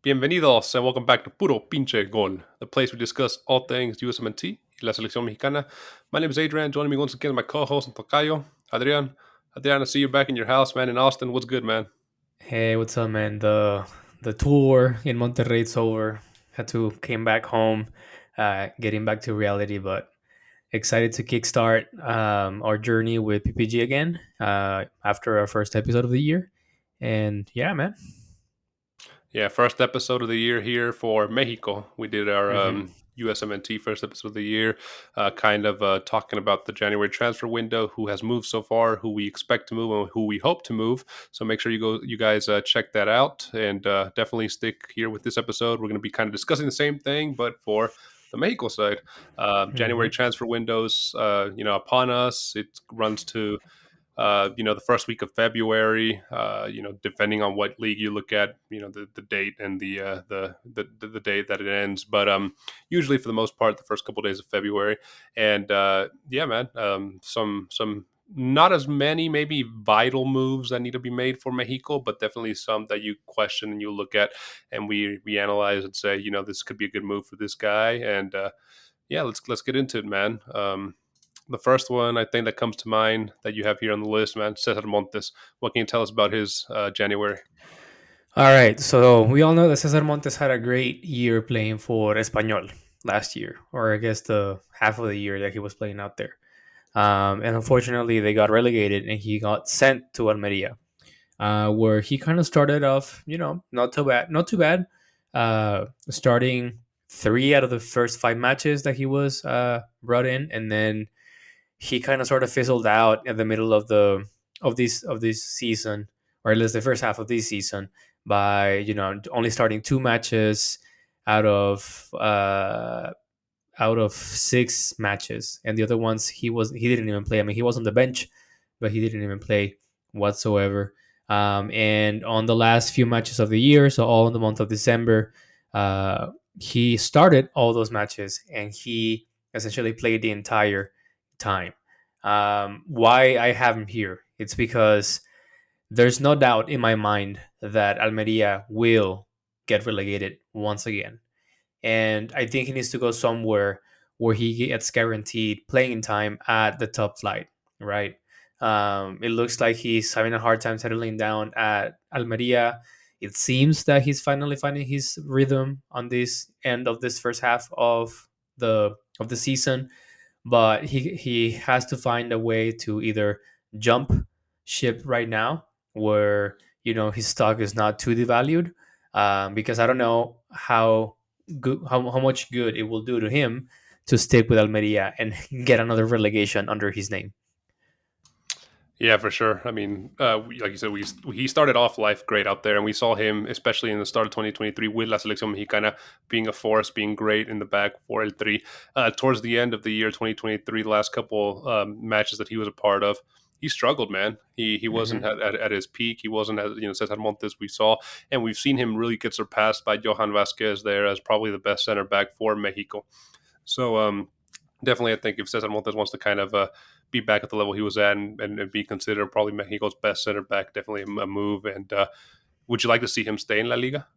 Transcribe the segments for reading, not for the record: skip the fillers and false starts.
Bienvenidos and welcome back to Puro Pinche Gol, the place we discuss all things USMNT y la selección mexicana. My name is Adrian. Joining me once again, my co-host and Tocayo, Adrian. Adrian, I see you back in your house, man, in Austin. What's good, man? Hey, what's up, man? The tour in Monterrey it's over. Had to came back home, getting back to reality, but excited to kickstart our journey with PPG again after our first episode of the year. And yeah, man. Yeah, first episode of the year here for Mexico. We did our hmm USMNT first episode of the year, talking about the January transfer window, who has moved so far, who we expect to move, and who we hope to move. So make sure you guys check that out, and definitely stick here with this episode. We're going to be kind of discussing the same thing, but for the Mexico side, January hmm transfer windows, upon us. It runs to the first week of February, depending on what league you look at, the date and the date that it ends. But usually, for the most part, the first couple of days of February. And yeah, man, some not as many maybe vital moves that need to be made for Mexico, but definitely some that you question and you look at, and we analyze and say, this could be a good move for this guy. And yeah, let's get into it, man. The first one I think that comes to mind that you have here on the list, man, Cesar Montes. What can you tell us about his January? All right. So we all know that Cesar Montes had a great year playing for Español last year, or I guess the half of the year that he was playing out there. And unfortunately, they got relegated and he got sent to Almeria. Where he kind of started off, not too bad. Starting three out of the first five matches that he was brought in, and then he kind of sort of fizzled out in the middle of this season, or at least the first half of this season, by only starting two matches out of uh, out of six matches, and the other ones he didn't even play. I mean, he was on the bench, but he didn't even play whatsoever. And on the last few matches of the year, so all in the month of December, he started all those matches, and he essentially played the entire time. Why I have him here? It's because there's no doubt in my mind that Almeria will get relegated once again, and I think he needs to go somewhere where he gets guaranteed playing time at the top flight, right? It looks like he's having a hard time settling down at Almeria. It seems that he's finally finding his rhythm on this end of this first half of the season, but he has to find a way to either jump ship right now, where his stock is not too devalued, because I don't know how much good it will do to him to stick with Almeria and get another relegation under his name. Yeah, for sure. I mean, like you said, he started off life great out there, and we saw him, especially in the start of 2023, with La Selección Mexicana being a force, being great in the back for eltri. Towards the end of the year 2023, the last couple matches that he was a part of, he struggled, man. He wasn't hmm at his peak. He wasn't as Cesar Montes we saw, and we've seen him really get surpassed by Johan Vasquez there as probably the best center back for Mexico. So definitely, I think if Cesar Montes wants to kind of be back at the level he was at and be considered probably Mexico's best center back, definitely a move. And would you like to see him stay in La Liga?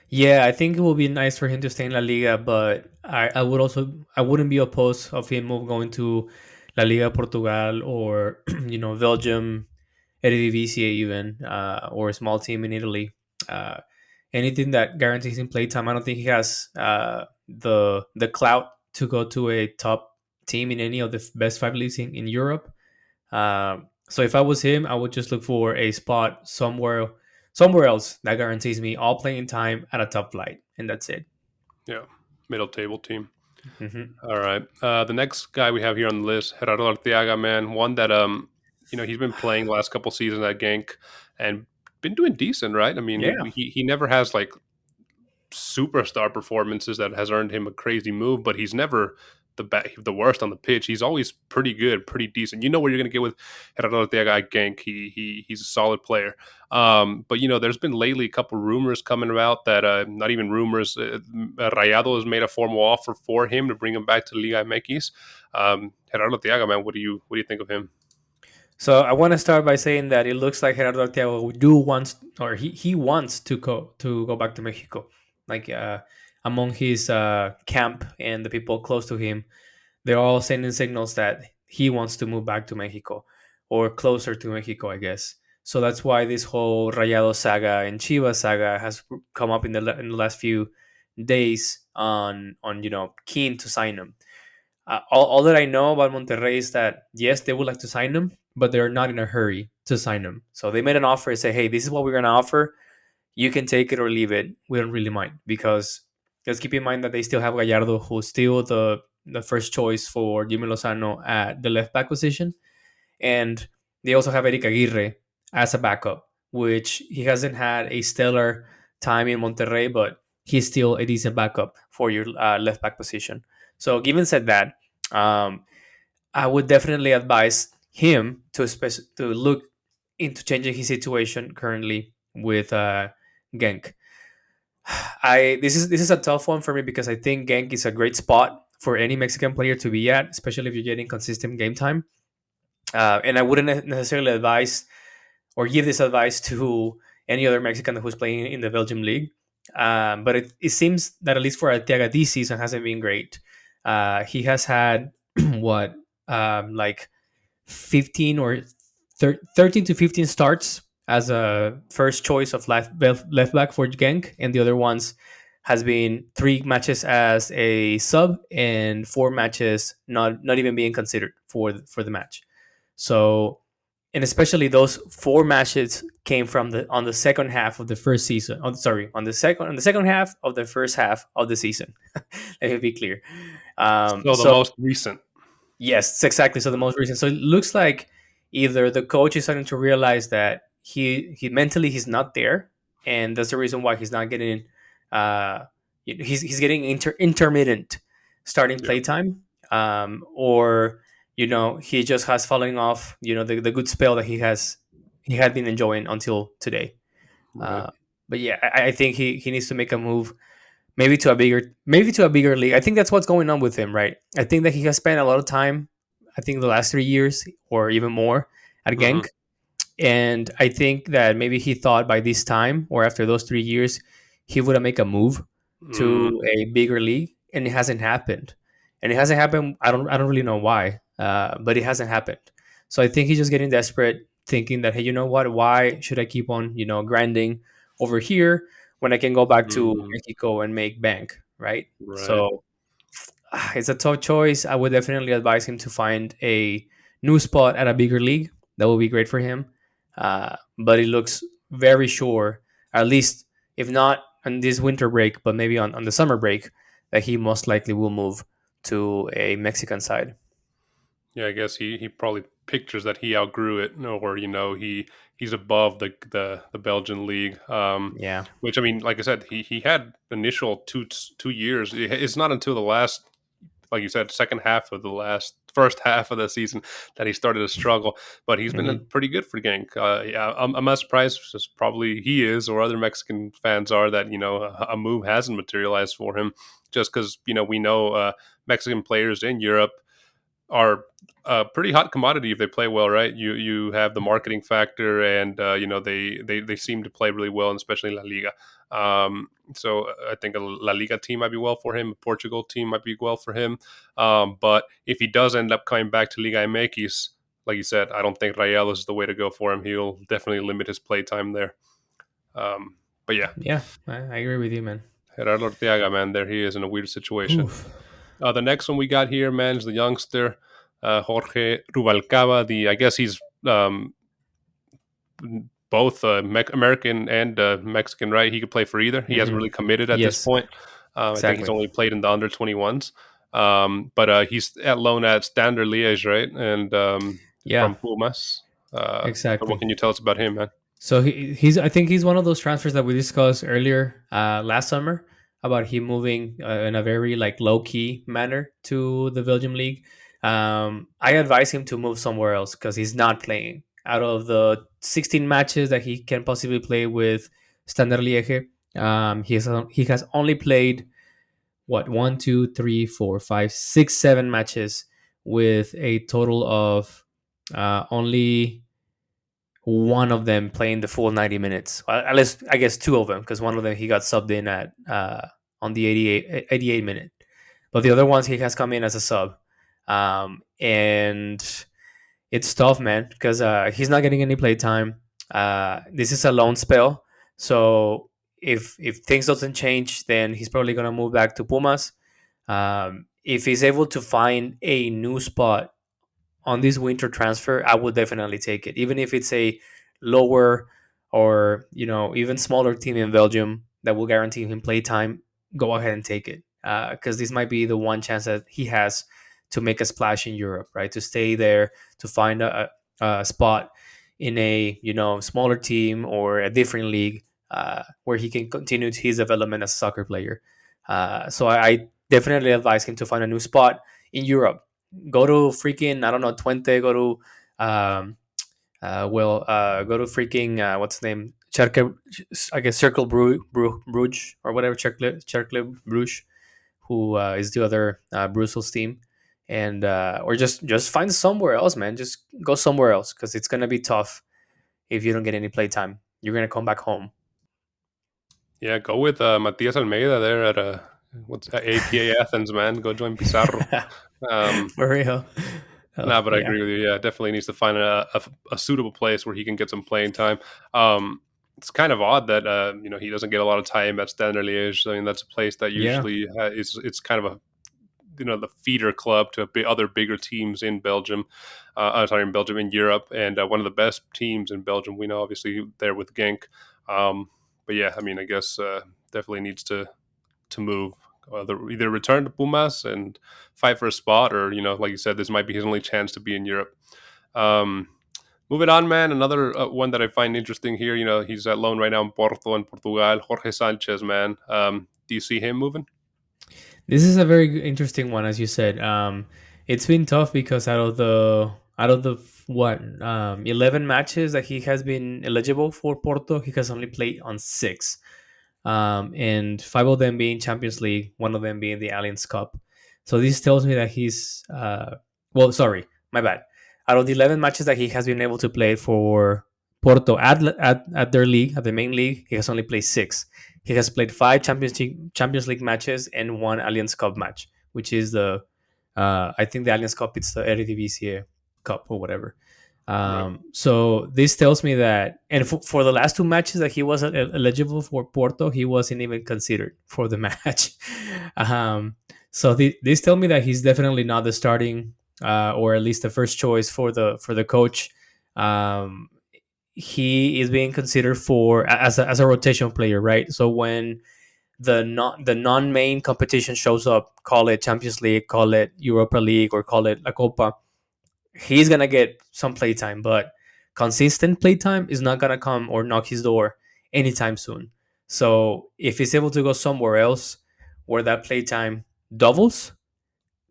Yeah, I think it will be nice for him to stay in La Liga, but I wouldn't be opposed of him going to La Liga Portugal, or Belgium, Eredivisie even, or a small team in Italy. Uh, Anything that guarantees him playtime. I don't think he has the clout to go to a top team in any of the best five leagues in Europe. So if I was him, I would just look for a spot somewhere else that guarantees me all playing time at a top flight, and that's it. Yeah, middle table team. hmm All right. The next guy we have here on the list, Gerardo Arteaga, man, one that he's been playing the last couple seasons at Genk and been doing decent, right? I mean, Yeah. he never has like superstar performances that has earned him a crazy move, but he's never the worst on the pitch. He's always pretty good, pretty decent. You know what you're going to get with Gerardo Arteaga at Genk. He's a solid player. But there's been lately a couple rumors coming about that not even rumors. Rayado has made a formal offer for him to bring him back to Liga MX. Gerardo Arteaga, man, what do you think of him? So I want to start by saying that it looks like Gerardo Arteaga do wants, or he wants to go back to Mexico. like among his camp and the people close to him, they're all sending signals that he wants to move back to Mexico or closer to Mexico, I guess. So that's why this whole Rayado saga and Chivas saga has come up in the last few days on keen to sign him. All that I know about Monterrey is that yes, they would like to sign him, but they're not in a hurry to sign him. So they made an offer and say, "Hey, this is what we're gonna offer. You can take it or leave it. We don't really mind because let's keep in mind that they still have Gallardo, who's still the first choice for Jimmylozano at the left back position, and they also have Eric Aguirre as a backup, which he hasn't had a stellar time in Monterrey, but he's still a decent backup for your left back position. So, given said that, um, I would definitely advise him to look into changing his situation currently with Genk. This is a tough one for me because I think Genk is a great spot for any Mexican player to be at, especially if you're getting consistent game time. And I wouldn't necessarily advise or give this advice to any other Mexican who's playing in the Belgium league. But it seems that at least for Arteaga, this season hasn't been great. He has had what like 15 or 13 to 15 starts as a first choice of left back for Genk, and the other ones has been 3 matches as a sub and 4 matches not even being considered for the match. So, and especially those 4 matches came from the on the second half of the first season. Oh, sorry, on the second half of the first half of the season. Let me be clear. So the So most recent. yes, exactly. So the most recent. So it looks like either the coach is starting to realize that he mentally he's not there, and that's the reason why he's not getting. Uh, he's getting intermittent starting Yeah. play time, or he just has falling off. The good spell that he had been enjoying until today. Right. Uh, but yeah, I think he needs to make a move maybe to a bigger league. I think that's what's going on with him, right? I think that he has spent a lot of time, I think the last 3 years or even more at Mm-hmm. Genk. And I think that maybe he thought by this time or after those 3 years, he would make a move Mm, to a bigger league, and it hasn't happened. And it hasn't happened. I don't really know why, but it hasn't happened. So I think he's just getting desperate, thinking that hey, you know what? Why should I keep on grinding over here when I can go back to mm, Mexico and make bank, right? right. So it's a tough choice. I would definitely advise him to find a new spot at a bigger league. That would be great for him. But it looks very sure, at least if not on this winter break, but maybe on the summer break, that he most likely will move to a Mexican side. Yeah, I guess he probably pictures that he outgrew it, or he's above the Belgian league. Yeah. Which I mean, like I said, he had initial 2 years. It's not until the last, like you said, second half of the last first half of the season that he started to struggle. But he's been Hmm. pretty good for Genk. Yeah, I'm not surprised. As probably he is, or other Mexican fans are, that a move hasn't materialized for him, just because we know Mexican players in Europe are a pretty hot commodity if they play well, right? You have the marketing factor, and they seem to play really well, and especially La Liga. So I think a La Liga team might be well for him. A Portugal team might be well for him. But if he does end up coming back to Liga MX, like you said, I don't think Rayalos is the way to go for him. He'll definitely limit his play time there. But yeah, Yeah, I agree with you, man. Gerardo Orteaga, man, there he is in a weird situation. Oof. The next one we got here, man, is the youngster Jorge Rubalcaba. I guess he's both American and Mexican, right? He could play for either. He hasn't Hmm. really committed at this Yes, point. I think he's exactly. only played in the under 21s. But he's at loan at Standard Liège, right? And Yeah, from Pumas. So what exactly. can you tell us about him, man? So he's I think he's one of those transfers that we discussed earlier last summer about him moving in a very like low key manner to the Belgium league. I advise him to move somewhere else because he's not playing. Out of the 16 matches that he can possibly play with Standard Liège, he has only played what 1, 2, 3, 4, 5, 6, 7 matches with a total of only one of them playing the full 90 minutes. Well, at least I guess two of them, because one of them he got subbed in at on the 88 minute, but the other ones he has come in as a sub, and it's tough, man, because he's not getting any play time. This is a loan spell, so if things doesn't change, then he's probably gonna move back to Pumas. If he's able to find a new spot on this winter transfer, I would definitely take it, even if it's a lower or even smaller team in Belgium that will guarantee him play time. Go ahead and take it, because this might be the one chance that he has to make a splash in Europe, right? To stay there, to find a spot in a smaller team or a different league, where he can continue his development as a soccer player. So I definitely advise him to find a new spot in Europe. Go to freaking, I don't know, Twente. Go to go to freaking what's the name, Cercle, I guess Circle Bruges or whatever, Cercle Bruges, who is the other Brussels team, and or just find somewhere else, man. Just go somewhere else, because it's gonna be tough if you don't get any play time. You're gonna come back home. Yeah, go with Matias Almeida there at what's APA Athens, man. Go join Pizarro. Um, For real. Oh, nah, but I yeah. agree with you. Yeah, definitely needs to find a suitable place where he can get some playing time. Um, it's kind of odd that he doesn't get a lot of time at Standard Liège. I mean, that's a place that Yeah. usually is it's kind of a the feeder club to other bigger teams in Belgium. Sorry, in Belgium, in Europe, and one of the best teams in Belgium. We know, obviously, there with Genk. But yeah, I mean, I guess definitely needs to move. Either return to Pumas and fight for a spot, or like you said, this might be his only chance to be in Europe. Um, Moving on, man. Another one that I find interesting here. He's at loan right now in Porto in Portugal. Jorge Sanchez, man. Do you see him moving? This is a very interesting one, as you said. It's been tough because out of the what 11 matches that he has been eligible for Porto, he has only played on six, and five of them being Champions League, one of them being the Allianz Cup. So this tells me that he's well, sorry, my bad. Out of the 11 matches that he has been able to play for Porto at their league, at the main league, he has only played six. He has played five Champions League matches and one Allianz Cup match, which is the I think the Allianz Cup, it's the Eredivisie Cup or whatever. Right. So this tells me that, and for the last two matches that he was eligible for Porto, he wasn't even considered for the match. So this tell me that he's definitely not the starting, or at least the first choice for the coach. Um, he is being considered for as a rotation player, right? So when the non main competition shows up, call it Champions League, call it Europa League, or call it La Copa, he's gonna get some playtime, but consistent playtime is not gonna come or knock his door anytime soon. So if he's able to go somewhere else where that playtime doubles,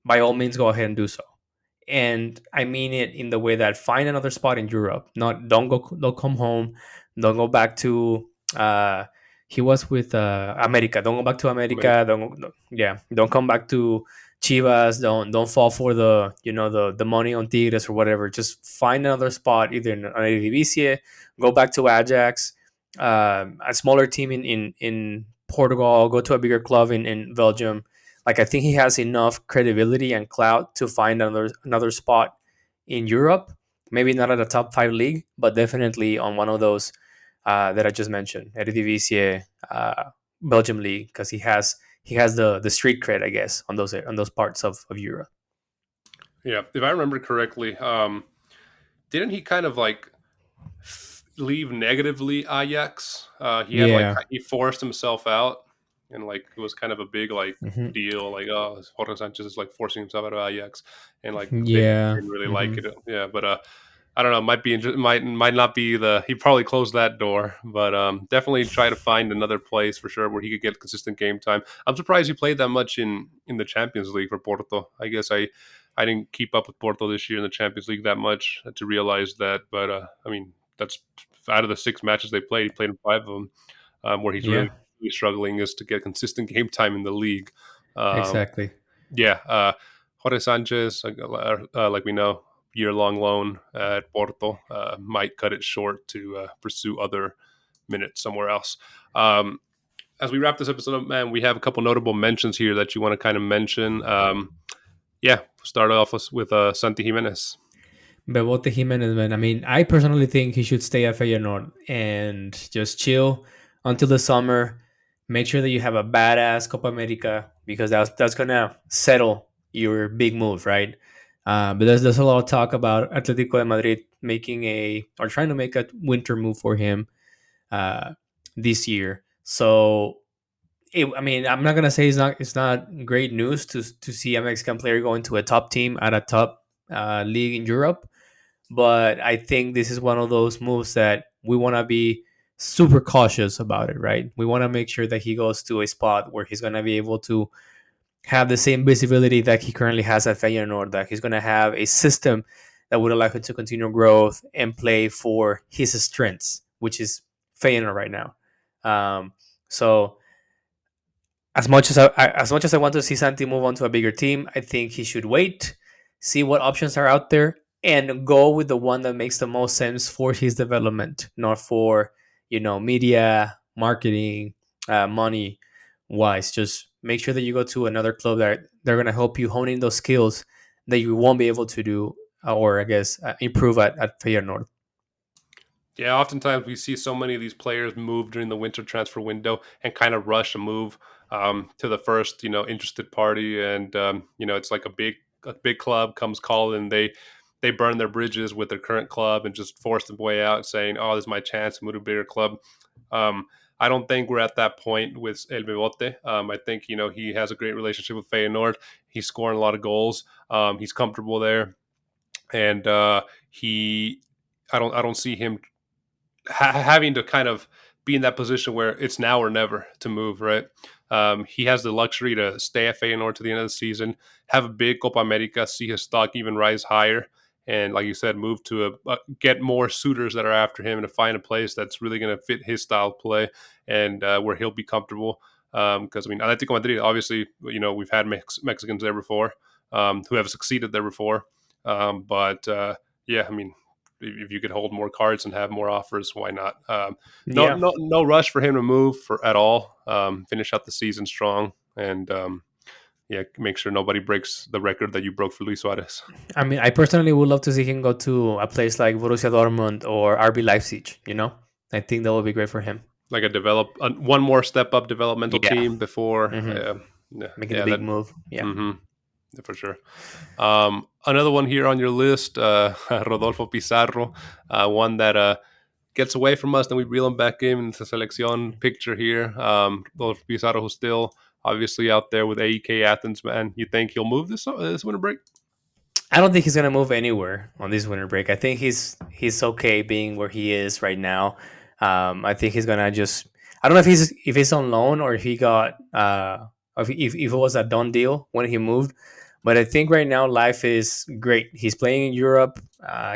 by all means go ahead and do so. And I mean it in the way that find another spot in Europe. Not don't come home, don't go back to he was with America. Don't go back to America. America. Don't come back to Chivas. Don't fall for the money on Tigres or whatever. Just find another spot either in Eredivisie, go back to Ajax, a smaller team in Portugal, go to a bigger club in Belgium. Like, I think he has enough credibility and clout to find another spot in Europe. Maybe not at a top five league, but definitely on one of those that I just mentioned, Eredivisie, Belgium league, because he has the street cred, I guess, on those parts of Europe. Yeah, if I remember correctly, didn't he kind of like leave negatively Ajax? Yeah. He forced himself out, and like it was kind of a big like Hmm. deal. Like, oh, Jorge Sanchez is like forcing himself out of Ajax, and like they Yeah. didn't really like Hmm. it. Yeah, but I don't know. Might not be the. He probably closed that door, but definitely try to find another place for sure where he could get consistent game time. I'm surprised he played that much in the Champions League for Porto. I guess I didn't keep up with Porto this year in the Champions League that much to realize that. But I mean, that's out of the six matches they played, he played in five of them. Where he's Yeah. really struggling is to get consistent game time in the league. Um, Exactly. yeah, Jorge Sanchez, like we know. year-long loan at Porto might cut it short to pursue other minutes somewhere else. As we wrap this episode up, man, we have a couple notable mentions here that you want to kind of mention. Yeah, start off with Santi Jimenez. Bebote Jimenez, man. I mean, I personally think he should stay at Feyenoord and just chill until the summer. Make sure that you have a badass Copa America because that's gonna settle your big move, right? But there's a lot of talk about Atletico de Madrid making a or trying to make a winter move for him uh, this year. So I mean, I'm not gonna say it's not great news to see a Mexican player going to a top team at a top league in Europe, but I think this is one of those moves that we want to be super cautious about it, right? We want to make sure that he goes to a spot where he's going to be able to have the same visibility that he currently has at Feyenoord, that he's going to have a system that would allow him to continue growth and play for his strengths, which is Feyenoord right now. So as much as I want to see Santi move on to a bigger team, I think he should wait, see what options are out there, and go with the one that makes the most sense for his development, not for media, marketing, money wise. Just make sure that you go to another club that they're gonna help you hone in those skills that you won't be able to do, or I guess improve at Feyenoord. Yeah, oftentimes we see so many of these players move during the winter transfer window and kind of rush a move to the first, interested party, and it's like a big club comes calling, and they burn their bridges with their current club and just force them way out, saying, "Oh, this is my chance to move to a bigger club." Um, I don't think we're at that point with El Bebote. I think he has a great relationship with Feyenoord. He's scoring a lot of goals. He's comfortable there, and he. I don't see him having to kind of be in that position where it's now or never to move, right? He has the luxury to stay at Feyenoord to the end of the season, have a big Copa America, see his stock even rise higher, and like you said, move to get more suitors that are after him and to find a place that's really going to fit his style of play and where he'll be comfortable. Because I mean, Atletico Madrid, obviously, we've had Mexicans there before who have succeeded there before, but yeah, I mean, if you could hold more cards and have more offers, why not? No, Yeah. no rush for him to move for at all. Finish out the season strong, and yeah, make sure nobody breaks the record that you broke for Luis Suarez. I mean, I personally would love to see him go to a place like Borussia Dortmund or RB Leipzig. I think that would be great for him. Like one more step up developmental Yeah. team before, hmm yeah, Making the yeah, big that. move. Yeah. hmm for sure. Another one here on your list, Rodolfo Pizarro, one that gets away from us, then we reel him back in the selección picture here. Rodolfo Pizarro, who's still obviously out there with AEK Athens, man. You think he'll move this winter break? I don't think he's gonna move anywhere on this winter break. I think he's okay being where he is right now. I think he's gonna just. I don't know if he's on loan or if he got if it was a done deal when he moved. But I think right now life is great. He's playing in Europe.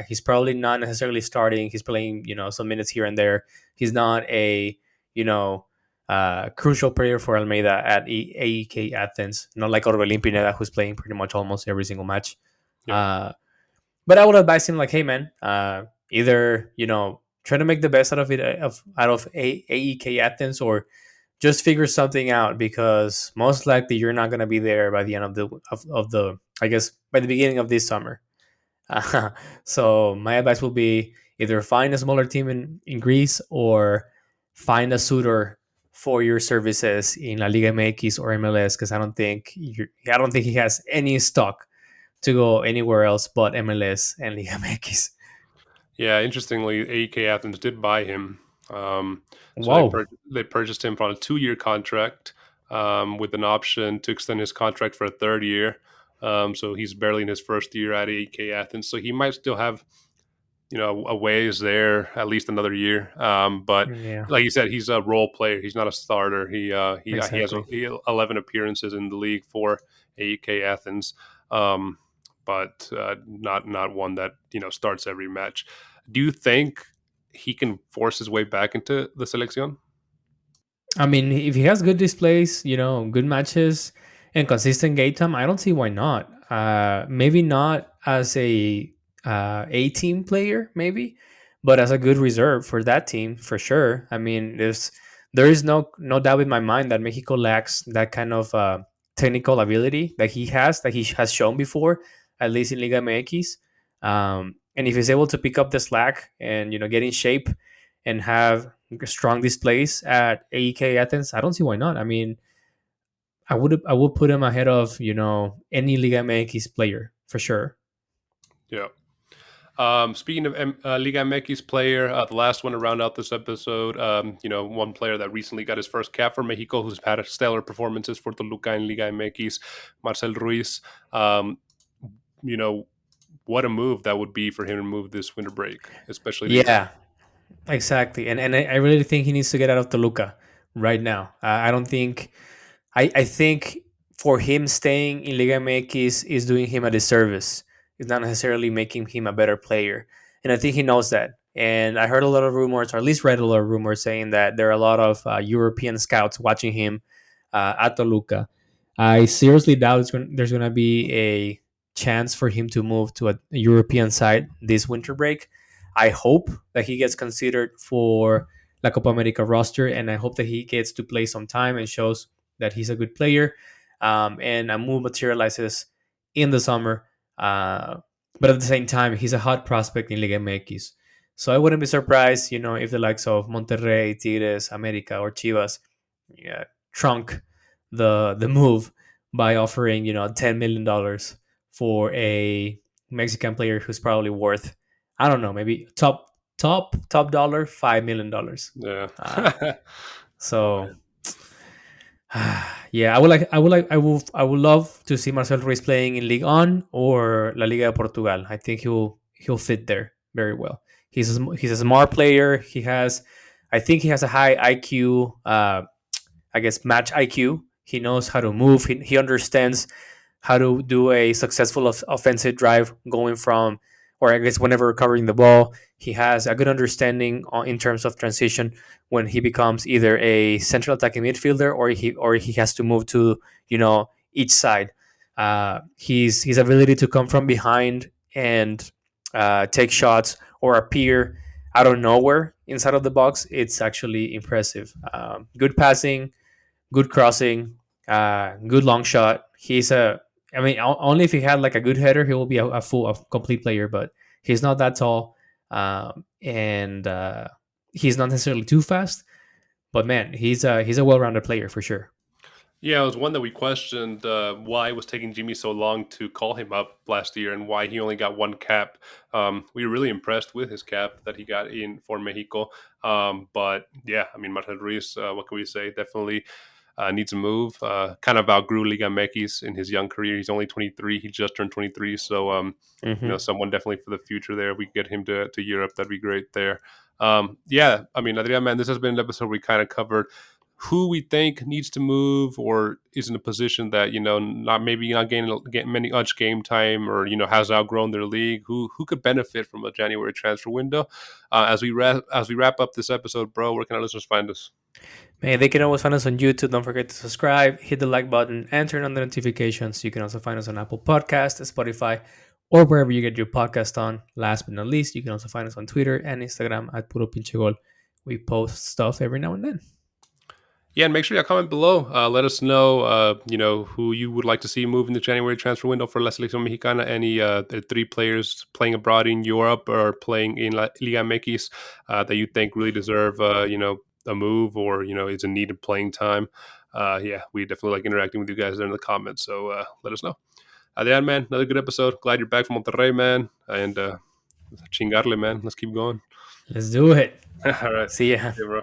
He's probably not necessarily starting. He's playing some minutes here and there. He's not a you know crucial player for Almeida at AEK Athens. Not like Orbelin Pineda, who's playing pretty much almost every single match. Yeah. But I would advise him like, hey man, either try to make the best out of it out of AEK Athens, or just figure something out because most likely you're not gonna be there by the end of the I guess by the beginning of this summer. So my advice will be either find a smaller team in Greece or find a suitor for your services in La Liga MX or MLS because I don't think he has any stock to go anywhere else but MLS and Liga MX. Yeah, interestingly, AEK Athens did buy him. So Whoa. they purchased him on a 2-year contract with an option to extend his contract for a third year. So he's barely in his first year at AEK Athens. So he might still have a ways there, at least another year. But Yeah, like you said, he's a role player. He's not a starter. He has exactly. 11 appearances in the league for AEK Athens, um, but not one that starts every match. Do you think he can force his way back into the selección? I mean, if he has good displays, good matches and consistent game time, I don't see why not. Maybe not as a A team player, maybe, but as a good reserve for that team, for sure. I mean, there is no doubt in my mind that Mexico lacks that kind of technical ability that he has shown before, at least in Liga MX. And if he's able to pick up the slack and get in shape and have strong displays at AEK Athens, I don't see why not. I mean, I would put him ahead of any Liga MX player for sure. Yeah. Speaking of Liga MX player, the last one to round out this episode, one player that recently got his first cap for Mexico, who's had stellar performances for Toluca in Liga MX, Marcel Ruiz. Um, you know, what a move that would be for him to move this winter break, especially to Europe. Yeah, exactly. And I really think he needs to get out of Toluca right now. I don't think I think for him staying in Liga MX is doing him a disservice. It's not necessarily making him a better player. And I think he knows that. And I heard a lot of rumors, or at least read a lot of rumors, saying that there are a lot of European scouts watching him at Toluca. I seriously doubt there's going to be a chance for him to move to a European side this winter break. I hope that he gets considered for La Copa America roster, and I hope that he gets to play some time and shows that he's a good player, and a move materializes in the summer. But at the same time, he's a hot prospect in Liga MX. So I wouldn't be surprised, if the likes of Monterrey, Tigres, America, or Chivas, yeah, trunk the move by offering $10 million for a Mexican player who's probably worth, I don't know, maybe top dollar $5 million. Yeah. Uh, Oh, so man. yeah, I would love to see Marcel Ruiz playing in Ligue 1 or La Liga de Portugal. I think he'll fit there very well. He's a smart player. I think he has a high IQ. I guess match IQ. He knows how to move. He understands how to do a successful offensive drive going from, or I guess whenever recovering the ball. He has a good understanding in terms of transition when he becomes either a central attacking midfielder or he has to move to each side. His ability to come from behind and take shots or appear out of nowhere inside of the box, it's actually impressive. Good passing, good crossing, good long shot. I mean, only if he had like a good header, he will be a complete player. But he's not that tall, and he's not necessarily too fast. But man, he's a well-rounded player for sure. Yeah, it was one that we questioned why it was taking Jimmy so long to call him up last year and why he only got one cap. We were really impressed with his cap that he got in for Mexico. But yeah, I mean, Marcel Ruiz, what can we say? Definitely needs a move. Kind of outgrew Liga MX in his young career. He's only 23. He just turned 23. So, Hmm. someone definitely for the future there. If we get him to Europe, that'd be great there. Yeah, I mean, Adrian, man, this has been an episode we kind of covered who we think needs to move or is in a position that not getting many much game time or has outgrown their league. Who could benefit from a January transfer window? As we wrap up this episode, bro, where can our listeners find us? Man, they can always find us on YouTube. Don't forget to subscribe, hit the like button, and turn on the notifications. You can also find us on Apple Podcasts, Spotify, or wherever you get your podcast on. Last but not least, you can also find us on Twitter and Instagram at Puro Pinche Gol. We post stuff every now and then. Yeah, and make sure you comment below. Let us know, who you would like to see move in the January transfer window for La Selección Mexicana. Any the three players playing abroad in Europe or playing in Liga MX that you think really deserve, a move or is in need of playing time. Yeah, we definitely like interacting with you guys there in the comments. So let us know. Adrian, man, another good episode. Glad you're back from Monterrey, man, and chingarle, man. Let's keep going. Let's do it. All right, See ya. yeah, bro.